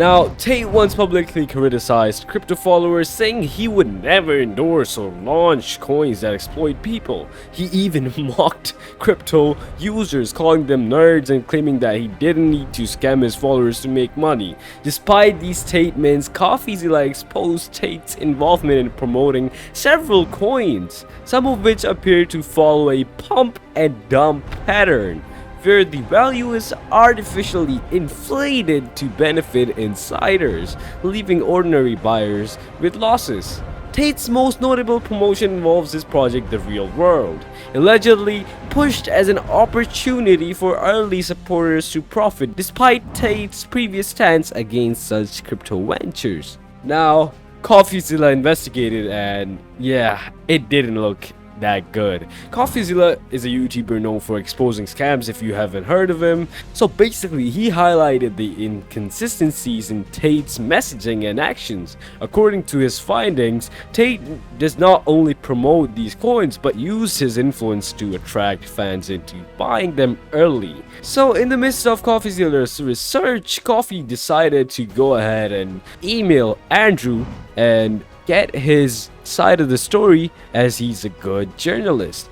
Now, Tate once publicly criticized crypto followers, saying he would never endorse or launch coins that exploit people. He even mocked crypto users, calling them nerds and claiming that he didn't need to scam his followers to make money. Despite these statements, CoffeeZilla exposed Tate's involvement in promoting several coins, some of which appear to follow a pump and dump pattern, where the value is artificially inflated to benefit insiders, leaving ordinary buyers with losses. Tate's most notable promotion involves his project The Real World, allegedly pushed as an opportunity for early supporters to profit, despite Tate's previous stance against such crypto ventures. Now, CoffeeZilla investigated, and yeah, it didn't look that good. CoffeeZilla is a YouTuber known for exposing scams, if you haven't heard of him. So basically, he highlighted the inconsistencies in Tate's messaging and actions. According to his findings, Tate does not only promote these coins but use his influence to attract fans into buying them early. So in the midst of CoffeeZilla's research, Coffee decided to go ahead and email Andrew and get his side of the story, as he's a good journalist.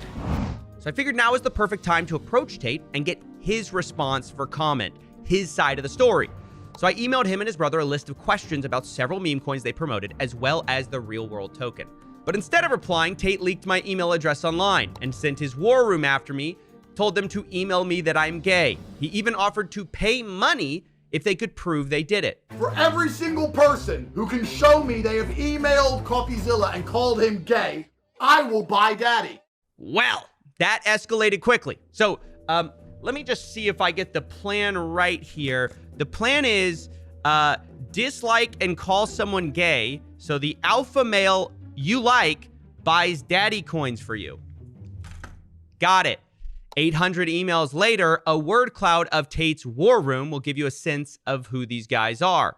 So I figured now is the perfect time to approach Tate and get his response for comment, his side of the story. So I emailed him and his brother a list of questions about several meme coins they promoted, as well as the real world token. But instead of replying, Tate leaked my email address online and sent his war room after me, told them to email me that I'm gay. He even offered to pay money if they could prove they did it. For every single person who can show me they have emailed CoffeeZilla and called him gay, I will buy daddy. Well, that escalated quickly. So, let me just see if I get the plan right here. The plan is, dislike and call someone gay, so the alpha male you like buys daddy coins for you. Got it. 800 emails later, a word cloud of Tate's war room will give you a sense of who these guys are.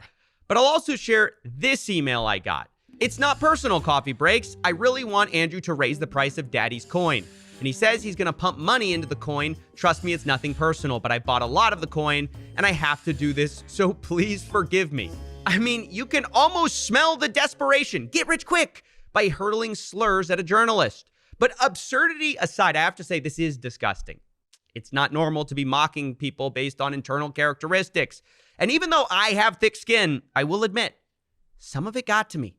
But I'll also share this email I got. It's not personal, Coffee Breaks. I really want Andrew to raise the price of Daddy's coin. And he says he's going to pump money into the coin. Trust me, it's nothing personal, but I bought a lot of the coin and I have to do this, so please forgive me. I mean, you can almost smell the desperation. Get rich quick by hurling slurs at a journalist. But absurdity aside, I have to say this is disgusting. It's not normal to be mocking people based on internal characteristics. And even though I have thick skin, I will admit, some of it got to me.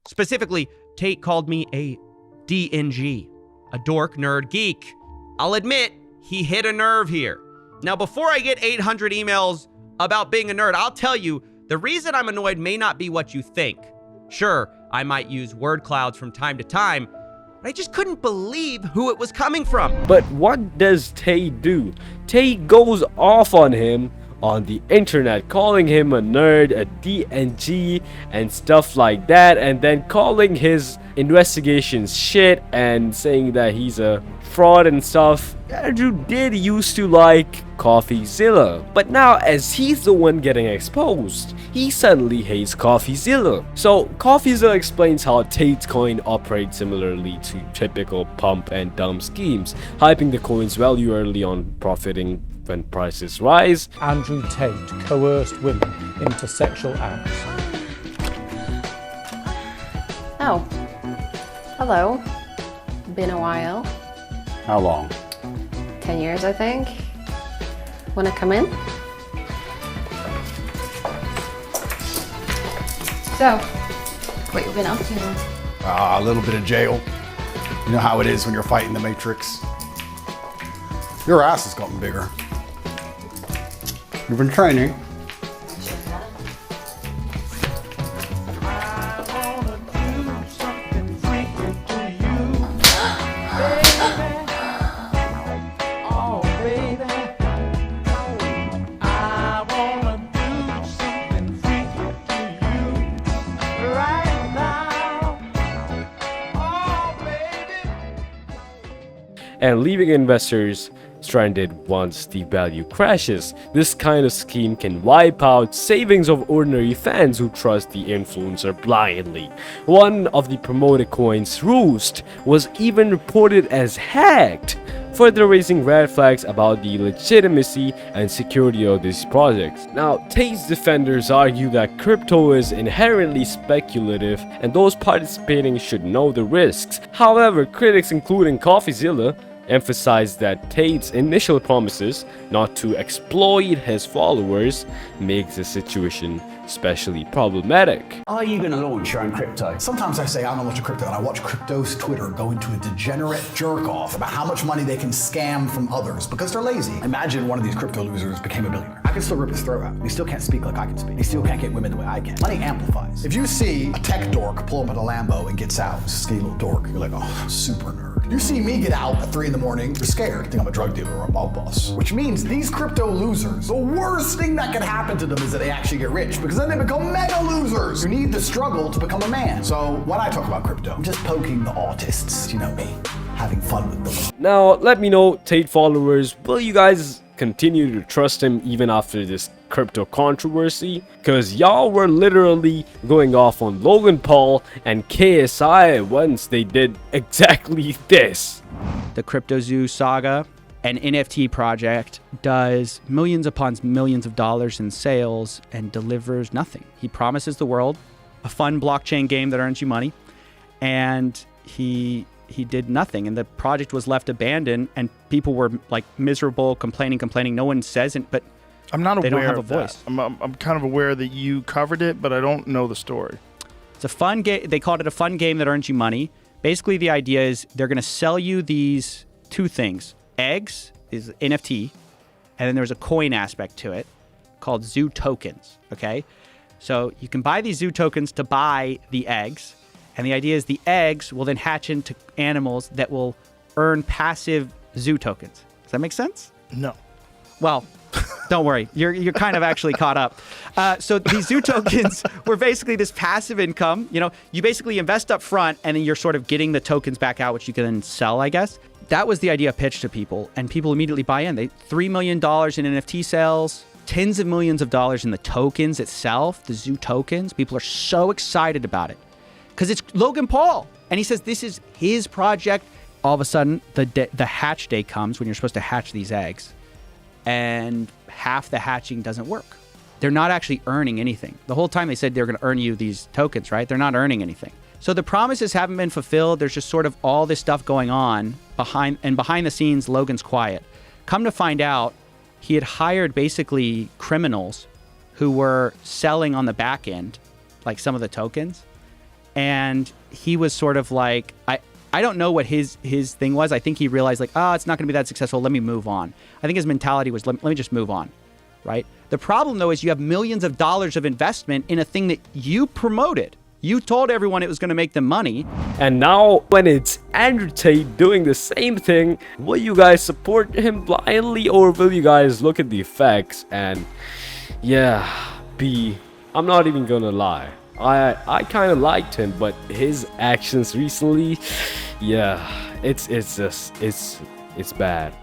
Specifically, Tate called me a DNG, a dork, nerd, geek. I'll admit, he hit a nerve here. Now, before I get 800 emails about being a nerd, I'll tell you, the reason I'm annoyed may not be what you think. Sure, I might use word clouds from time to time, but I just couldn't believe who it was coming from. But what does Tate do? Tate goes off on him on the internet, calling him a nerd, a DNG, and stuff like that, and then calling his investigations shit and saying that he's a fraud and stuff. Andrew did used to like CoffeeZilla, but now as he's the one getting exposed, he suddenly hates CoffeeZilla. So CoffeeZilla explains how Tate's coin operates similarly to typical pump and dump schemes, hyping the coin's value early on, profiting when prices rise. Andrew Tate coerced women into sexual acts. Oh, hello. Been a while. How long? 10 years, I think. Wanna come in? So, what you been up to? A little bit of jail. You know how it is when you're fighting the Matrix. Your ass has gotten bigger. You've been training. And leaving investors stranded once the value crashes. This kind of scheme can wipe out savings of ordinary fans who trust the influencer blindly. One of the promoted coins, Roost, was even reported as hacked, further raising red flags about the legitimacy and security of these projects. Now, Tate's defenders argue that crypto is inherently speculative and those participating should know the risks. However, critics including CoffeeZilla emphasized that Tate's initial promises not to exploit his followers makes the situation especially problematic. Are you going to launch your own crypto? Sometimes I say I'm gonna launch a crypto and I watch crypto's Twitter go into a degenerate jerk off about how much money they can scam from others because they're lazy. Imagine one of these crypto losers became a billionaire. I can still rip his throat out. He still can't speak like I can speak. He still can't get women the way I can. Money amplifies. If you see a tech dork pull up in a Lambo and gets out, this skinny little dork, you're like, oh, super nerd. You see me get out at 3 in the morning, you're scared. You think I'm a drug dealer or a mob boss. Which means these crypto losers, the worst thing that can happen to them is that they actually get rich because then they become mega losers who need the struggle to become a man. So when I talk about crypto, I'm just poking the autists, you know me, having fun with them. Now, let me know, Tate followers, will you guys continue to trust him even after this crypto controversy? Because y'all were literally going off on Logan Paul and KSI once they did exactly this. The CryptoZoo saga, an NFT project, does millions upon millions of dollars in sales and delivers nothing. He promises the world a fun blockchain game that earns you money, and he did nothing, and the project was left abandoned, and people were like miserable, complaining. No one says it, but I'm not they aware don't have of a voice. that. I'm kind of aware that you covered it, but I don't know the story. It's a fun game. They called it a fun game that earns you money. Basically, the idea is they're going to sell you these two things. Eggs is NFT, and then there's a coin aspect to it called zoo tokens, okay? So you can buy these zoo tokens to buy the eggs, and the idea is the eggs will then hatch into animals that will earn passive zoo tokens. Does that make sense? No. Well, don't worry. You're kind of actually caught up. So these zoo tokens were basically this passive income. You know, you basically invest up front, and then you're sort of getting the tokens back out, which you can then sell, I guess. That was the idea pitched to people, and people immediately buy in. They $3 million in NFT sales, tens of millions of dollars in the tokens itself, the zoo tokens. People are so excited about it because it's Logan Paul, and he says this is his project. All of a sudden, the hatch day comes when you're supposed to hatch these eggs, and half the hatching doesn't work. They're not actually earning anything. The whole time they said they're going to earn you these tokens, right? They're not earning anything. So the promises haven't been fulfilled. There's just sort of all this stuff going on behind the scenes. Logan's quiet. Come to find out, he had hired basically criminals who were selling on the back end, like some of the tokens. And he was sort of like, I don't know what his thing was. I think he realized like, it's not going to be that successful. Let me move on. I think his mentality was, let me just move on, right? The problem though is you have millions of dollars of investment in a thing that you promoted. You told everyone it was going to make them money. And now when it's Andrew Tate doing the same thing, will you guys support him blindly or will you guys look at the effects and I'm not even gonna lie. I kind of liked him, but his actions recently, it's bad.